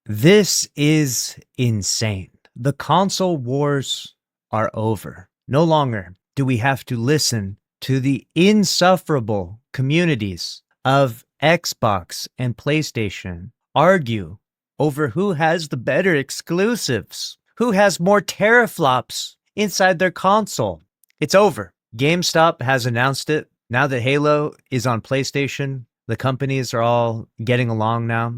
This is insane. The console wars are over. No longer do we have to listen to the insufferable communities of Xbox and PlayStation argue over who has the better exclusives, who has more teraflops inside their console. It's over. GameStop has announced it. Now that Halo is on PlayStation, the companies are all getting along now.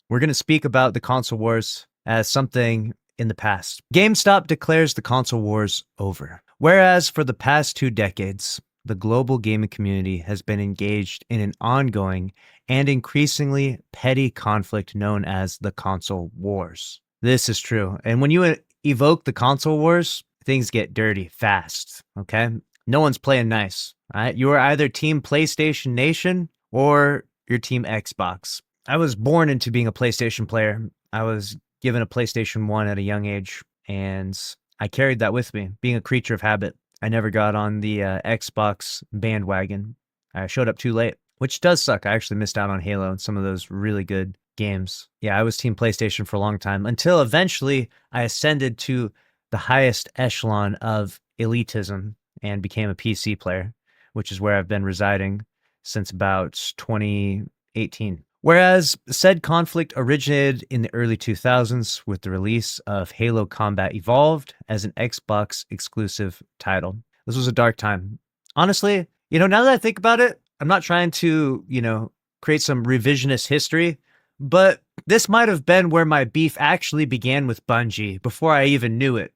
We're going to speak about the console wars as something in the past. GameStop declares the console wars over. Whereas for the past 2 decades, the global gaming community has been engaged in an ongoing and increasingly petty conflict known as the console wars. This is true. And when you evoke the console wars, things get dirty fast, okay? No one's playing nice, all right? You are either Team PlayStation Nation or you're Team Xbox. I was born into being a PlayStation player. I was given a PlayStation 1 at a young age, and I carried that with me, being a creature of habit. I never got on the Xbox bandwagon. I showed up too late, which does suck. I actually missed out on Halo and some of those really good games. Yeah, I was Team PlayStation for a long time until eventually I ascended to the highest echelon of elitism and became a PC player, which is where I've been residing since about 2018. Whereas said conflict originated in the early 2000s with the release of Halo Combat Evolved as an Xbox exclusive title. This was a dark time. Honestly, now that I think about it, I'm not trying to, create some revisionist history, but this might have been where my beef actually began with Bungie before I even knew it.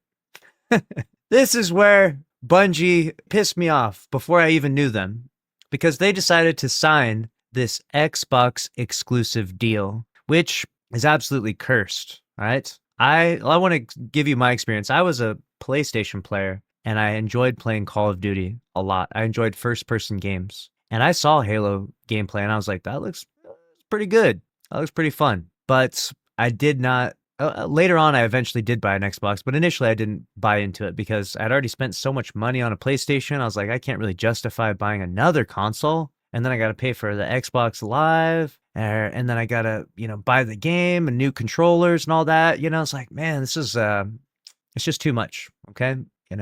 This is where Bungie pissed me off before I even knew them, because they decided to sign this Xbox exclusive deal, which is absolutely cursed. All right. I want to give you my experience. I was a PlayStation player and I enjoyed playing Call of Duty a lot. I enjoyed first person games. And I saw Halo gameplay and I was like, that looks pretty good. That looks pretty fun. But I did not. Later on, I eventually did buy an Xbox, but initially I didn't buy into it because I'd already spent so much money on a PlayStation. I was like, I can't really justify buying another console. And then I got to pay for the Xbox Live, and then I got to, buy the game and new controllers and all that. It's like, man, this is, it's just too much. Okay. I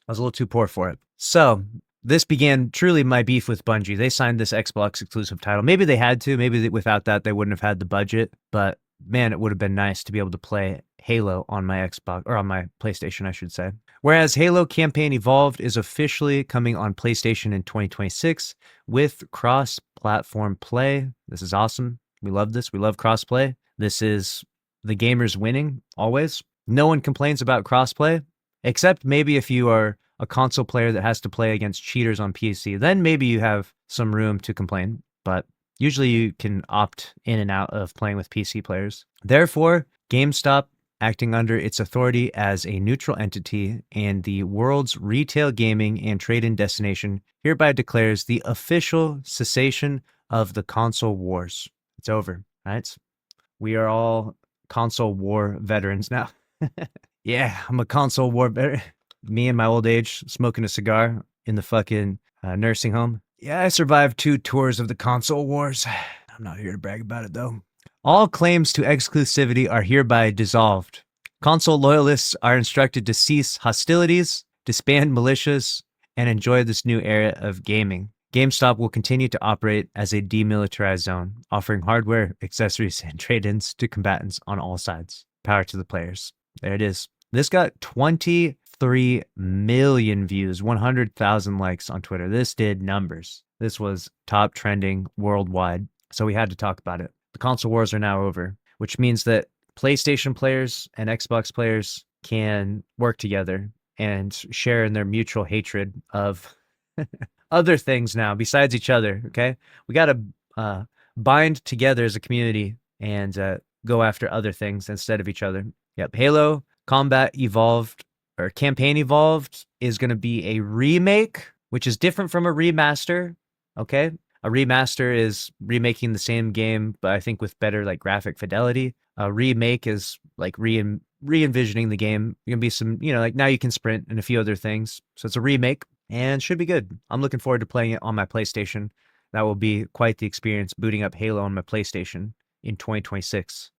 was a little too poor for it. So this began truly my beef with Bungie. They signed this Xbox exclusive title. Maybe they had to, maybe without that, they wouldn't have had the budget, but man, it would have been nice to be able to play Halo on my Xbox, or on my PlayStation, I should say. Whereas Halo Campaign Evolved is officially coming on PlayStation in 2026 with cross-platform play. This is awesome. We love this. We love cross-play. This is the gamers winning, always. No one complains about cross-play, except maybe if you are a console player that has to play against cheaters on PC. Then maybe you have some room to complain, but usually you can opt in and out of playing with PC players. Therefore, GameStop, acting under its authority as a neutral entity and the world's retail gaming and trade-in destination, hereby declares the official cessation of the console wars. It's over, right? We are all console war veterans now. Yeah, I'm a console war veteran. Me in my old age, smoking a cigar in the fucking nursing home. Yeah, I survived 2 tours of the console wars. I'm not here to brag about it, though. All claims to exclusivity are hereby dissolved. Console loyalists are instructed to cease hostilities, disband militias, and enjoy this new era of gaming. GameStop will continue to operate as a demilitarized zone, offering hardware, accessories, and trade-ins to combatants on all sides. Power to the players. There it is. This got 23 million views, 100,000 likes on Twitter. This did numbers. This was top trending worldwide. So we had to talk about it. The console wars are now over, which means that PlayStation players and Xbox players can work together and share in their mutual hatred of other things now besides each other. Okay. We got to bind together as a community and go after other things instead of each other. Yep. Halo Combat Evolved, or Campaign Evolved, is going to be a remake, which is different from a remaster. Okay. A remaster is remaking the same game, but I think with better graphic fidelity. A remake is re-envisioning the game. You're going to be some, now you can sprint and a few other things. So it's a remake and should be good. I'm looking forward to playing it on my PlayStation. That will be quite the experience, booting up Halo on my PlayStation in 2026.